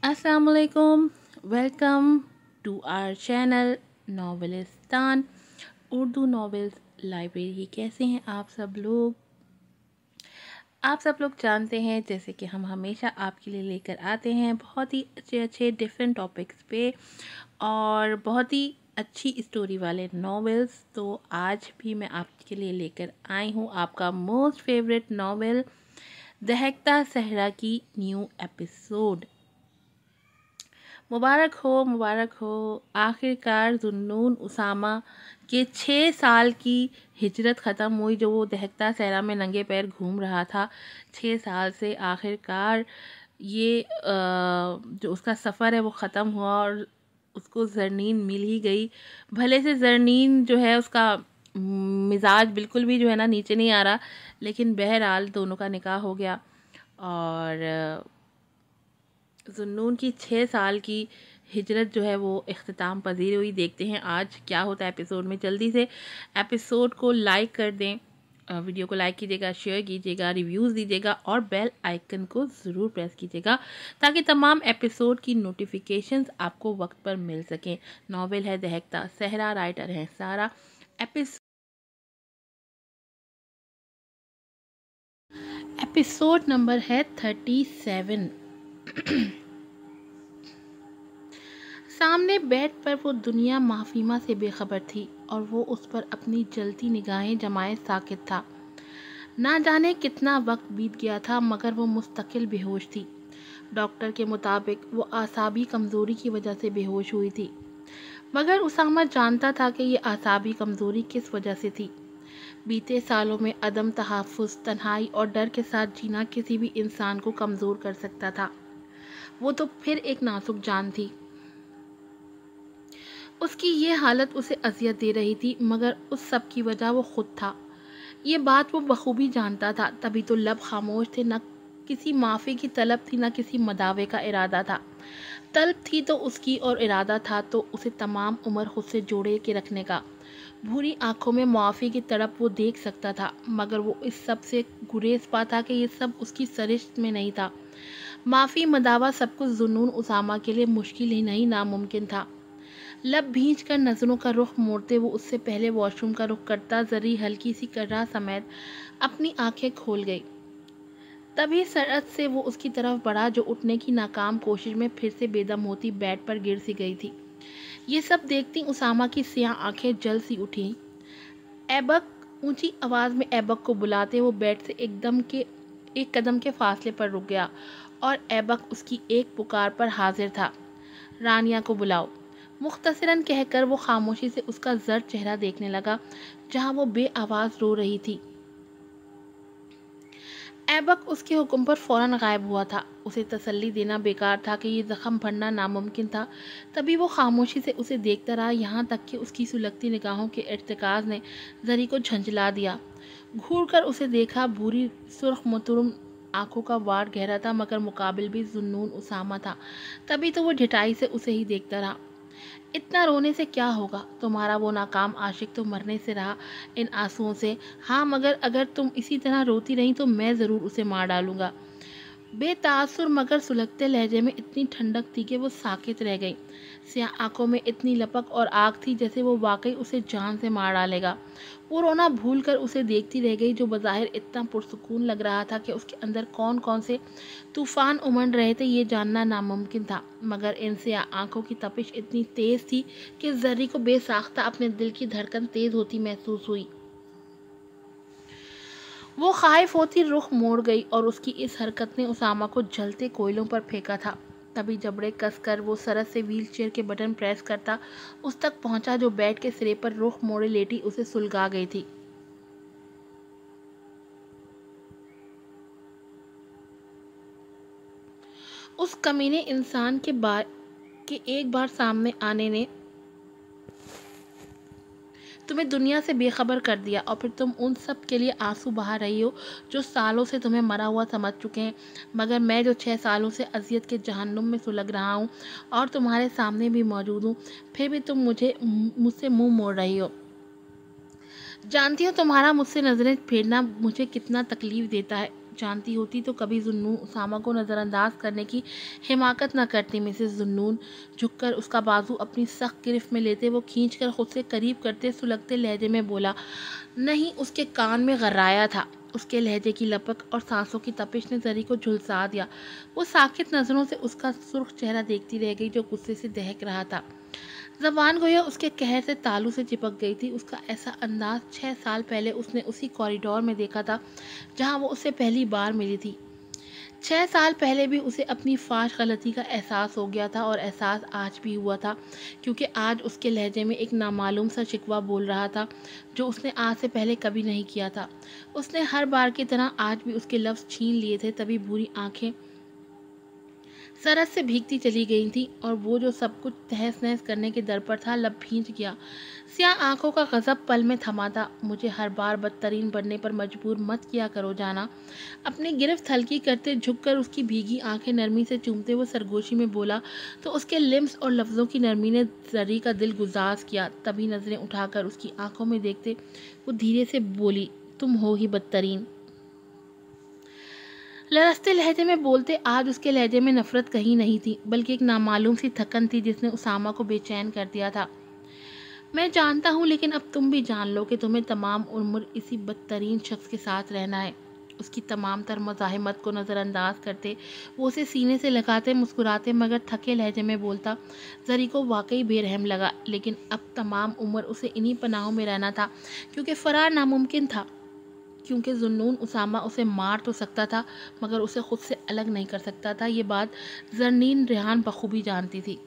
अस्सलाम वालेकुम। Welcome to our channel Novelistan Urdu novels library. कैसे हैं आप सब लोग? आप सब लोग जानते हैं जैसे कि हम हमेशा आपके लिए लेकर आते हैं बहुत ही अच्छे अच्छे डिफरेंट टॉपिक्स पे और बहुत ही अच्छी स्टोरी वाले नॉवेल्स। तो आज भी मैं आपके लिए लेकर आई हूँ आपका मोस्ट फेवरेट नॉवेल दहकता सहरा की न्यू एपिसोड। मुबारक हो। आखिरकार जुन्नून उसामा के 6 साल की हिजरत ख़त्म हुई। जो वो दहकता सहरा में नंगे पैर घूम रहा था 6 साल से, आखिरकार ये जो उसका सफ़र है वो ख़त्म हुआ और उसको ज़रनीन मिल ही गई। भले से ज़रनीन जो है उसका मिजाज बिल्कुल भी जो है ना नीचे नहीं आ रहा, लेकिन बहरहाल दोनों का निकाह हो गया और जुन्नून की 6 साल की हिजरत जो है वो इख्तिताम पजीर हुई। देखते हैं आज क्या होता है एपिसोड में। जल्दी से एपिसोड को लाइक कर दें, वीडियो को लाइक कीजिएगा, शेयर कीजिएगा, रिव्यूज़ दीजिएगा और बेल आइकन को ज़रूर प्रेस कीजिएगा ताकि तमाम एपिसोड की नोटिफिकेशंस आपको वक्त पर मिल सकें। नॉवेल है दहकता सहरा, राइटर हैं सारा। एपिसोड नंबर है 37। सामने बेड पर वो दुनिया माफीमा से बेखबर थी और वो उस पर अपनी जलती निगाहें जमाए साकित था। ना जाने कितना वक्त बीत गया था मगर वो मुस्तकिल बेहोश थी। डॉक्टर के मुताबिक वो आसाबी कमज़ोरी की वजह से बेहोश हुई थी, मगर उसामा जानता था कि ये आसाबी कमज़ोरी किस वजह से थी। बीते सालों में अदम तहफ़्फ़ुज़, तन्हाई और डर के साथ जीना किसी भी इंसान को कमज़ोर कर सकता था। वो तो फिर एक नाजुक जान थी। उसकी ये हालत उसे अज़ियत दे रही थी, मगर उस सब की वजह वो खुद था। ये बात वो बखूबी जानता था, तभी तो लब खामोश थे। न किसी माफ़ी की तलब थी, न किसी मदावे का इरादा था। तलब थी तो उसकी और इरादा था तो उसे तमाम उम्र खुद से जोड़े के रखने का। भूरी आंखों में मुआफ़ी की तड़प वो देख सकता था, मगर वो इस सब से गुरेज पाता कि ये सब उसकी सरिश्त में नहीं था। माफ़ी, मदावा, सब कुछ जुनून उसामा के लिए मुश्किल ही नहीं नामुमकिन था। लब भींच कर नज़रों का रुख मोड़ते वो उससे पहले वॉशरूम का रुख करता जरी हल्की सी कर्रा समेत अपनी आंखें खोल गई। तभी सरअत से वो उसकी तरफ बढ़ा जो उठने की नाकाम कोशिश में फिर से बेदम होती बेड पर गिर सी गई थी। ये सब देखती उसामा की सियाह आंखें जल सी उठी। ऐबक, ऊंची आवाज़ में ऐबक को बुलाते वो बेड से एक कदम के फासले पर रुक गया और ऐबक उसकी एक पुकार पर हाजिर था। रानिया को बुलाओ। मुख्तसरन कहकर वो खामोशी से उसका जर्द चेहरा देखने लगा जहां वो बेआवाज़ रो रही थी। ऐबक उसके हुक्म पर फौरन गायब हुआ था। उसे तसल्ली देना बेकार था कि ये जख्म भरना नामुमकिन था। तभी वो खामोशी से उसे देखता रहा, यहाँ तक कि उसकी सुलगती निगाहों के इर्तिकाज ने जरी को झंझला दिया। घूर कर उसे देखा। भूरी सुर्ख मुतुरम आंखों का वार गहरा था, मगर मुकाबिल भी जुन्नून उसामा था। तभी तो वो ढिठाई से उसे ही देखता रहा। इतना रोने से क्या होगा? तुम्हारा वो नाकाम आशिक तो मरने से रहा इन आंसुओं से। हाँ, मगर अगर तुम इसी तरह रोती रही तो मैं ज़रूर उसे मार डालूंगा। बेतासुर मगर सुलगते लहजे में इतनी ठंडक थी कि वो साकित रह गई। सियाह आंखों में इतनी लपक और आग थी जैसे वो वाकई उसे जान से मार डालेगा। वो रोना भूल कर उसे देखती रह गई, जो बज़ाहिर इतना पुरसुकून लग रहा था कि उसके अंदर कौन कौन से तूफान उमड़ रहे थे ये जानना नामुमकिन था। मगर इन सियाह आंखों की तपिश इतनी तेज़ थी कि जर्री को बेसाख्ता अपने दिल की धड़कन तेज़ होती महसूस हुई। वो खाइफ होती रुख मोड़ गई और उसकी इस हरकत ने उसामा को जलते कोयलों पर फेंका था। तभी जबड़े कसकर वो सरस से व्हीलचेयर के बटन प्रेस करता उस तक पहुंचा जो बेड के सिरे पर रुख मोड़े लेटी उसे सुलगा गई थी। उस कमीने इंसान के एक बार सामने आने ने तुम्हें दुनिया से बेखबर कर दिया और फिर तुम उन सब के लिए आंसू बहा रही हो जो सालों से तुम्हें मरा हुआ समझ चुके हैं। मगर मैं जो 6 सालों से अजियत के जहन्नुम में सुलग रहा हूँ और तुम्हारे सामने भी मौजूद हूँ, फिर भी तुम मुझसे मुंह मोड़ रही हो। जानती हो तुम्हारा मुझसे नज़रें फेरना मुझे कितना तकलीफ देता है। जानती होती तो कभी जुन्नून उसामा को नज़रअंदाज करने की हिमाकत न करती। मिसेस जुन्नून झुककर उसका बाजू अपनी सख्त गिरफ्त में लेते, वो खींचकर खुद से करीब करते सुलगते लहजे में बोला। नहीं, उसके कान में गर्राया था। उसके लहजे की लपक और सांसों की तपिश ने जरी को झुलसा दिया। वो साकित नज़रों से उसका सुर्ख चेहरा देखती रह गई जो गुस्से से दहक रहा था। ज़बान गोया उसके कहर से तालू से चिपक गई थी। उसका ऐसा अंदाज 6 साल पहले उसने उसी कॉरिडोर में देखा था जहां वो उससे पहली बार मिली थी। 6 साल पहले भी उसे अपनी फाश गलती का एहसास हो गया था, और एहसास आज भी हुआ था, क्योंकि आज उसके लहजे में एक नामालूम सा शिकवा बोल रहा था जो उसने आज से पहले कभी नहीं किया था। उसने हर बार की तरह आज भी उसके लफ्ज़ छीन लिए थे। तभी बुरी आंखें सरहद से भीगती चली गई थी, और वो जो सब कुछ तहस नहस करने के दर पर था लब भींच गया। स्याह आंखों का गजब पल में थमा था। मुझे हर बार बदतरीन बनने पर मजबूर मत किया करो जाना। अपनी गिरफ्त हल्की करते झुककर उसकी भीगी आंखें नरमी से चूमते वो सरगोशी में बोला तो उसके लिम्स और लफ्ज़ों की नरमी ने जरी का दिल गुजाज किया। तभी नज़रें उठाकर उसकी आंखों में देखते वो धीरे से बोली, तुम हो ही बदतरीन। लरजते लहजे में बोलते आज उसके लहजे में नफरत कहीं नहीं थी, बल्कि एक नामालूम सी थकन थी जिसने उसामा को बेचैन कर दिया था। मैं जानता हूँ, लेकिन अब तुम भी जान लो कि तुम्हें तमाम उम्र इसी बदतरीन शख्स के साथ रहना है। उसकी तमाम तर मज़ाहिमत को नज़रअंदाज करते वो उसे सीने से लगाते मुस्कुराते मगर थके लहजे में बोलता। जरी को वाकई बेरहम लगा, लेकिन अब तमाम उम्र उसे इन्हीं पनाहों में रहना था, क्योंकि फरार नामुमकिन था। क्योंकि जुन्नून उसामा उसे मार तो सकता था, मगर उसे खुद से अलग नहीं कर सकता था। ये बात जरनीन रेहान बखूबी जानती थी।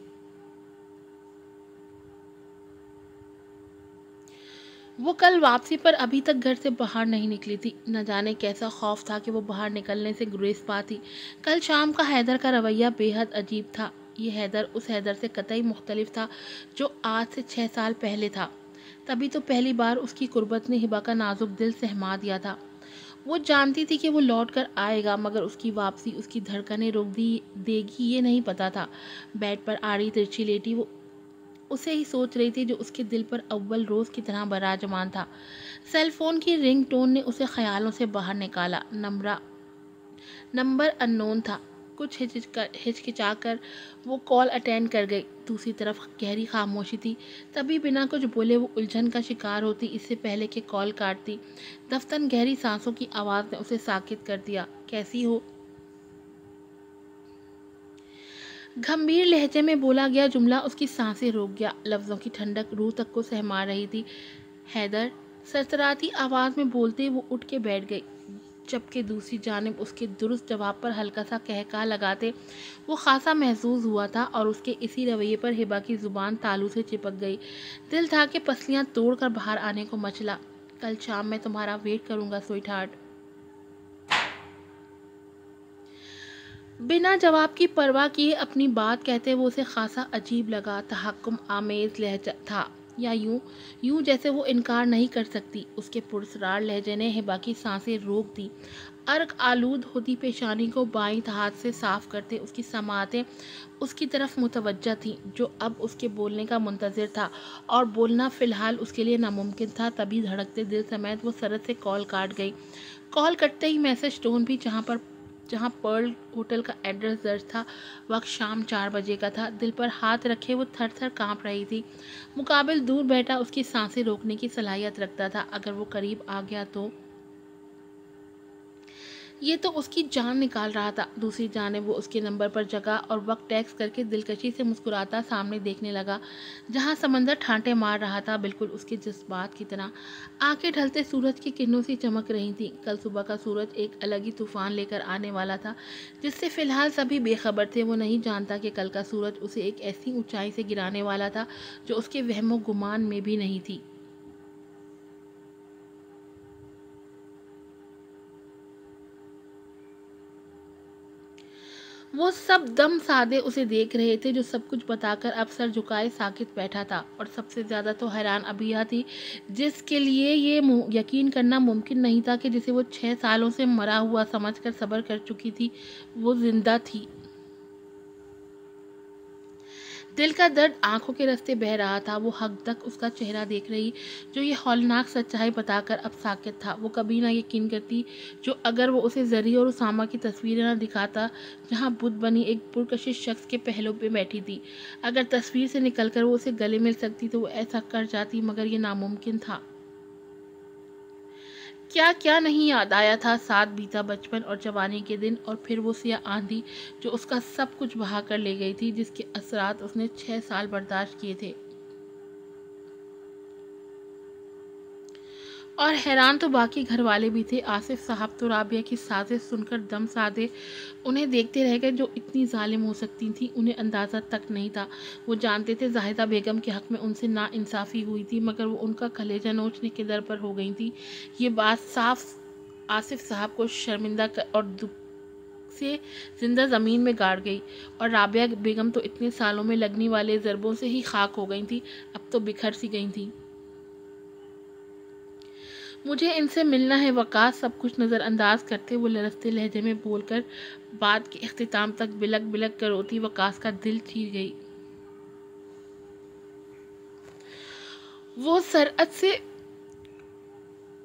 वो कल वापसी पर अभी तक घर से बाहर नहीं निकली थी। न जाने कैसा खौफ था कि वो बाहर निकलने से गुरेज पाती। कल शाम का हैदर का रवैया बेहद अजीब था। ये हैदर उस हैदर से कतई मुख्तलिफ था जो आज से 6 साल पहले था। तभी तो पहली बार उसकी कुर्बत ने हिबा का नाजुक दिल सहमा दिया था। वो जानती थी कि वो लौट कर आएगा, मगर उसकी वापसी उसकी धड़कनें रोक दी देगी ये नहीं पता था। बेड पर आड़ी तिरछी लेटी वो उसे ही सोच रही थी जो उसके दिल पर अव्वल रोज की तरह बराजमान था। सेल फोन की रिंग टोन ने उसे ख्यालों से बाहर निकाला। नंबर अननोन था। कुछ हिचकिचाकर वो कॉल अटेंड कर गई। दूसरी तरफ गहरी खामोशी थी। तभी बिना कुछ बोले वो उलझन का शिकार होती इससे पहले कि कॉल काटती। दफ्तन गहरी सांसों की आवाज़ ने उसे साकित कर दिया। कैसी हो? गंभीर लहजे में बोला गया जुमला उसकी सांसें रोक गया। लफ्ज़ों की ठंडक रूह तक को सहमा रही थी। हैदर, सरसराती आवाज़ में बोलते वो उठ के बैठ गई, जबकि दूसरी जानिब उसके दुरुस्त जवाब पर हल्का सा कहका लगाते वो खासा महसूस हुआ था, और उसके इसी रवैये पर हिबा की ज़ुबान तालू से चिपक गई। दिल था कि पसलियाँ तोड़कर बाहर आने को मचला। कल शाम मैं तुम्हारा वेट करूँगा स्वीट हार्ट। बिना जवाब की परवाह किए अपनी बात कहते वो उसे खासा अजीब लगा। तहक्कुम आमेज लहजा था, या यूं यूं जैसे वो इनकार नहीं कर सकती। उसके पुरस्रार लहजे ने हिबा की सांसें रोक दी। अर्क आलूद होती पेशानी को बाईं हाथ से साफ करते उसकी समातें उसकी तरफ मुतवज्जा थीं, जो अब उसके बोलने का मुंतज़िर था, और बोलना फ़िलहाल उसके लिए नामुमकिन था। तभी धड़कते दिल समेत वो सरद से कॉल काट गई। कॉल कटते ही मैसेज टोन भी जहाँ पर्ल होटल का एड्रेस दर्ज था। वक्त शाम 4 बजे का था। दिल पर हाथ रखे वो थर थर काँप रही थी। मुकाबिल दूर बैठा उसकी सांसें रोकने की सलाहियत रखता था। अगर वो करीब आ गया तो ये तो उसकी जान निकाल रहा था। दूसरी जानिब वो उसके नंबर पर जगा और वक्त टैक्स करके दिलकशी से मुस्कुराता सामने देखने लगा, जहां समंदर ठांटे मार रहा था, बिल्कुल उसके जज्बात की तरह। आंखें ढलते सूरज की किरणों सी चमक रही थीं। कल सुबह का सूरज एक अलग ही तूफान लेकर आने वाला था, जिससे फिलहाल सभी बेखबर थे। वो नहीं जानता कि कल का सूरज उसे एक ऐसी ऊंचाई से गिराने वाला था जो उसके वहमो गुमान में भी नहीं थी। वो सब दम साधे उसे देख रहे थे, जो सब कुछ बताकर अब सर झुकाए साकित बैठा था। और सबसे ज्यादा तो हैरान अबिया थी, जिसके लिए ये यकीन करना मुमकिन नहीं था कि जिसे वो 6 सालों से मरा हुआ समझकर सब्र कर चुकी थी, वो जिंदा थी। دل کا درد آنکھوں کے راستے بہہ رہا تھا۔ وہ حق تک اس کا چہرہ دیکھ رہی جو یہ ہولناک سچائی بتا کر اب ساکت تھا۔ وہ کبھی نہ یقین کرتی جو اگر وہ اسے زری اور اسامہ کی تصویریں نہ دکھاتا جہاں بت بنی ایک پرکشش شخص کے پہلو پہ بیٹھی تھی، اگر تصویر سے نکل کر وہ اسے گلے مل سکتی تو وہ ایسا کر جاتی، مگر یہ ناممکن تھا۔ کیا کیا نہیں یاد آیا تھا، ساتھ بیتا بچپن اور جوانی کے دن، اور پھر وہ سیاہ آندھی جو اس کا سب کچھ بہا کر لے گئی تھی، جس کے اثرات اس نے 6 سال برداشت کیے تھے۔ اور حیران تو باقی گھر والے بھی تھے۔ آصف صاحب تو رابعہ کی سازش سن کر دم سادے انہیں دیکھتے رہ گئے، جو اتنی ظالم ہو سکتی تھی انہیں اندازہ تک نہیں تھا۔ وہ جانتے تھے زاہدہ بیگم کے حق میں ان سے نا انصافی ہوئی تھی، مگر وہ ان کا کلیجہ نوچنے کے در پر ہو گئی تھی۔ یہ بات صاف آصف صاحب کو شرمندہ اور دکھ سے زندہ زمین میں گاڑ گئی، اور رابعہ بیگم تو اتنے سالوں میں لگنے والے ضربوں سے ہی خاک ہو گئی تھی، اب تو بکھر سی گئی تھی۔ مجھے ان سے ملنا ہے وقاص، سب کچھ نظر انداز کرتے وہ لرزتے لہجے میں بول کر بات کے اختتام تک بلک بلک کر روتی وقاص کا دل چیر گئی۔ وہ سرعت سے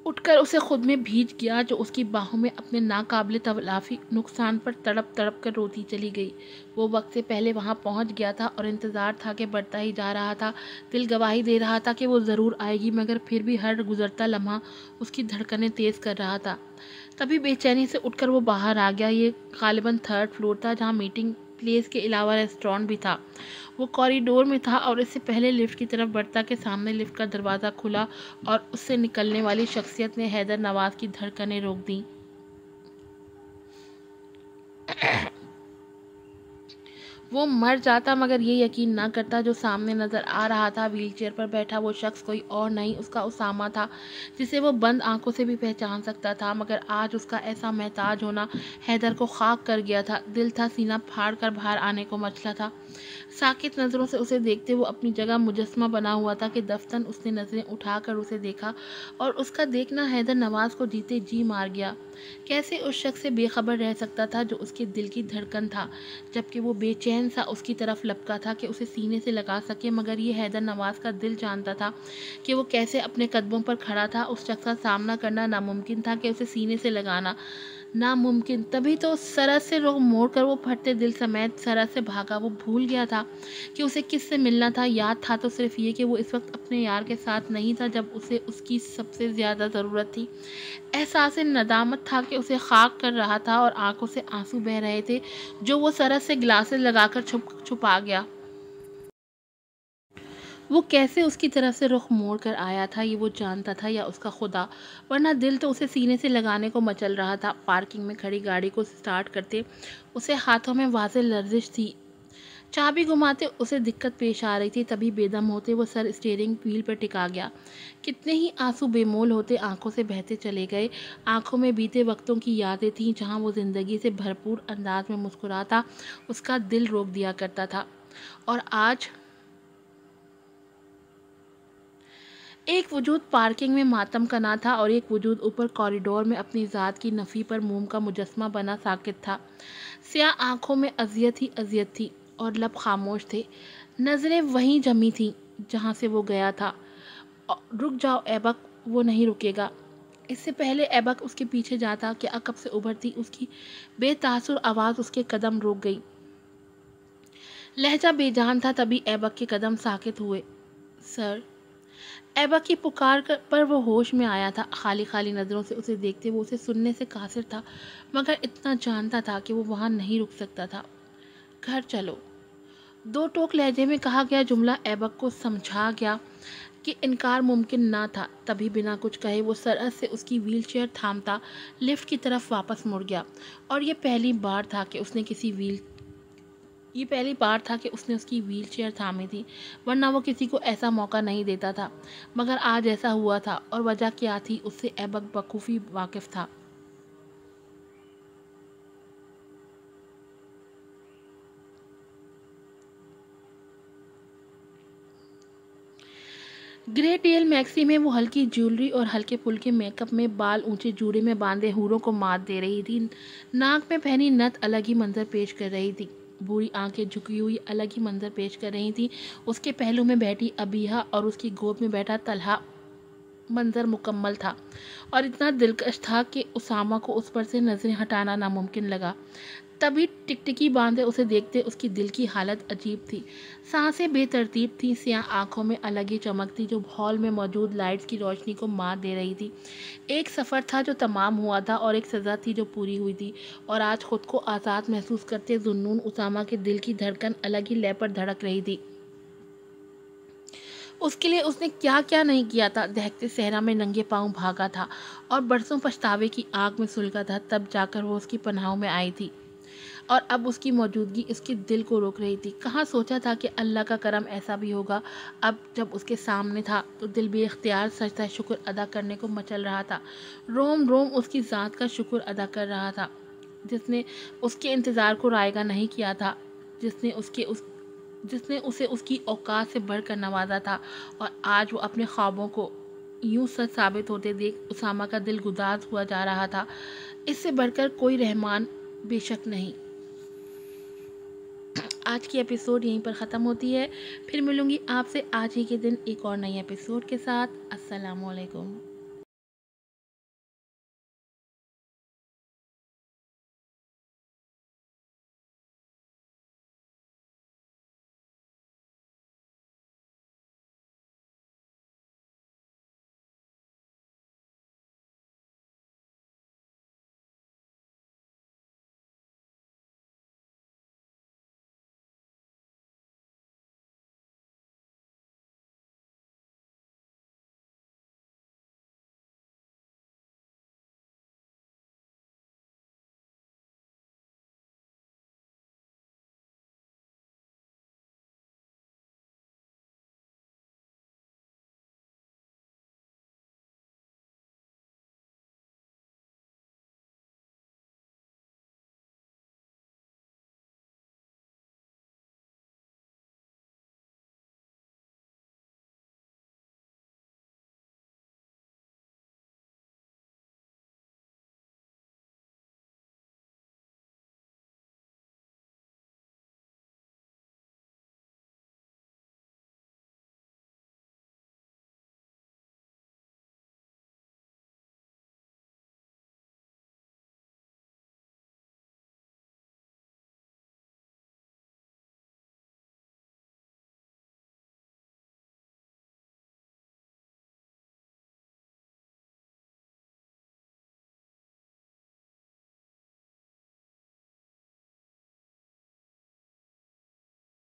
اٹھ کر اسے خود میں بھیج گیا جو اس کی باہوں میں اپنے ناقابل تلافی نقصان پر تڑپ تڑپ کر روتی چلی گئی۔ وہ وقت سے پہلے وہاں پہنچ گیا تھا اور انتظار تھا کہ بڑھتا ہی جا رہا تھا۔ دل گواہی دے رہا تھا کہ وہ ضرور آئے گی، مگر پھر بھی ہر گزرتا لمحہ اس کی دھڑکنیں تیز کر رہا تھا۔ تبھی بے چینی سے اٹھ کر وہ باہر آ گیا۔ یہ غالباً 3rd فلور تھا، جہاں میٹنگ پلیس کے علاوہ ریسٹورانٹ بھی تھا۔ وہ کوریڈور میں تھا اور اس سے پہلے لفٹ کی طرف بڑھتا کہ سامنے لفٹ کا دروازہ کھلا اور اس سے نکلنے والی شخصیت نے حیدر نواز کی دھڑکنیں روک دیں۔ وہ مر جاتا مگر یہ یقین نہ کرتا جو سامنے نظر آ رہا تھا۔ ویل چیئر پر بیٹھا وہ شخص کوئی اور نہیں، اس کا اسامہ تھا، جسے وہ بند آنکھوں سے بھی پہچان سکتا تھا، مگر آج اس کا ایسا محتاج ہونا حیدر کو خاک کر گیا تھا۔ دل تھا سینہ پھاڑ کر باہر آنے کو مچلا تھا۔ ساکت نظروں سے اسے دیکھتے وہ اپنی جگہ مجسمہ بنا ہوا تھا کہ دفتن اس نے نظریں اٹھا کر اسے دیکھا، اور اس کا دیکھنا حیدر نواز کو جیتے جی مار گیا۔ کیسے اس شخص سے بے خبر رہ سکتا تھا جو اس کے دل کی دھڑکن تھا، جبکہ وہ بے چین سا اس کی طرف لپکا تھا کہ اسے سینے سے لگا سکے، مگر یہ حیدر نواز کا دل جانتا تھا کہ وہ کیسے اپنے قدموں پر کھڑا تھا۔ اس شخص کا سامنا کرنا ناممکن تھا کہ اسے سینے سے لگانا ناممکن۔ تبھی تو سرحد سے رخ موڑ کر وہ پھٹتے دل سمیت سرحد سے بھاگا۔ وہ بھول گیا تھا کہ اسے کس سے ملنا تھا، یاد تھا تو صرف یہ کہ وہ اس وقت اپنے یار کے ساتھ نہیں تھا جب اسے اس کی سب سے زیادہ ضرورت تھی۔ احساس ندامت تھا کہ اسے خاک کر رہا تھا اور آنکھوں سے آنسو بہہ رہے تھے جو وہ سرحد سے گلاسز لگا کر چھپا گیا۔ وہ کیسے اس کی طرف سے رخ موڑ کر آیا تھا یہ وہ جانتا تھا یا اس کا خدا، ورنہ دل تو اسے سینے سے لگانے کو مچل رہا تھا۔ پارکنگ میں کھڑی گاڑی کو سٹارٹ کرتے اسے ہاتھوں میں واضح لرزش تھی، چابی گھماتے اسے دقت پیش آ رہی تھی۔ تبھی بے دم ہوتے وہ سر اسٹیئرنگ وہیل پر ٹکا گیا۔ کتنے ہی آنسو بے مول ہوتے آنکھوں سے بہتے چلے گئے۔ آنکھوں میں بیتے وقتوں کی یادیں تھیں جہاں وہ زندگی سے بھرپور انداز میں مسکراتا اس کا دل روک دیا کرتا تھا، اور آج ایک وجود پارکنگ میں ماتم کنا تھا اور ایک وجود اوپر کوریڈور میں اپنی ذات کی نفی پر موم کا مجسمہ بنا ساکت تھا۔ سیاہ آنکھوں میں اذیت ہی اذیت تھی اور لب خاموش تھے۔ نظریں وہیں جمی تھیں جہاں سے وہ گیا تھا۔ رک جاؤ ایبک، وہ نہیں رکے گا۔ اس سے پہلے ایبک اس کے پیچھے جاتا کہ عقب سے ابھرتی اس کی بے تاثر آواز اس کے قدم روک گئی۔ لہجہ بے جان تھا، تبھی ایبک کے قدم ساکت ہوئے۔ سر، ایبک کی پکار پر وہ ہوش میں آیا تھا۔ خالی خالی نظروں سے اسے دیکھتے وہ اسے سننے سے قاصر تھا، مگر اتنا جانتا تھا کہ وہ وہاں نہیں رک سکتا تھا۔ گھر چلو، 2 ٹوک لہجے میں کہا گیا جملہ ایبک کو سمجھا گیا کہ انکار ممکن نہ تھا۔ تبھی بنا کچھ کہے وہ سرعت سے اس کی ویل چیئر تھامتا لفٹ کی طرف واپس مڑ گیا، اور یہ پہلی بار تھا کہ اس نے اس کی ویل چیئر تھامی تھی، ورنہ وہ کسی کو ایسا موقع نہیں دیتا تھا، مگر آج ایسا ہوا تھا، اور وجہ کیا تھی اس سے ایبک بخوبی واقف تھا۔ گرے ٹیل میکسی میں وہ ہلکی جیولری اور ہلکے پھلکے میک اپ میں بال اونچے جوڑے میں باندھے ہوروں کو مات دے رہی تھی۔ ناک میں پہنی نت الگ ہی منظر پیش کر رہی تھی۔ बूढ़ी आंखें झुकी हुई अलग ही मंजर पेश कर रही थी। उसके पहलू में बैठी अबीहा और उसकी गोद में बैठा तलहा मंजर मुकम्मल था और इतना दिलकश था कि उसामा को उस पर से नजरें हटाना नामुमकिन लगा। तभी टिकटिकी बांधे उसे देखते उसकी दिल की हालत अजीब थी। सांसें बेतरतीब थी, सियाह आंखों में अलग ही चमक थी जो हॉल में मौजूद लाइट्स की रोशनी को मात दे रही थी। एक सफ़र था जो तमाम हुआ था और एक सज़ा थी जो पूरी हुई थी, और आज खुद को आज़ाद महसूस करते जुन्नून उसामा के दिल की धड़कन अलग ही लय पर धड़क रही थी। उसके लिए उसने क्या क्या नहीं किया था। दहकते सहरा में नंगे पांव भागा था और बरसों पछतावे की आग में सुलगा था, तब जाकर वो उसकी पनाहों में आई थी और अब उसकी मौजूदगी उसके दिल को रोक रही थी। कहाँ सोचा था कि अल्लाह का करम ऐसा भी होगा। अब जब उसके सामने था तो दिल बेख्तियार सजदा शुक्र अदा करने को मचल रहा था। रोम रोम उसकी ज़ात का शुक्र अदा कर रहा था जिसने उसके इंतज़ार को रायगा नहीं किया था, जिसने उसे उसकी औकात से बढ़कर नवाजा था। और आज वो अपने ख्वाबों को यूं सच साबित होते देख उसामा का दिल गुदाज हुआ जा रहा था। इससे बढ़कर कोई रहमान बेशक नहीं। आज की एपिसोड यहीं पर ख़त्म होती है। फिर मिलूंगी आपसे आज ही के दिन एक और नई एपिसोड के साथ। अस्सलाम वालेकुम।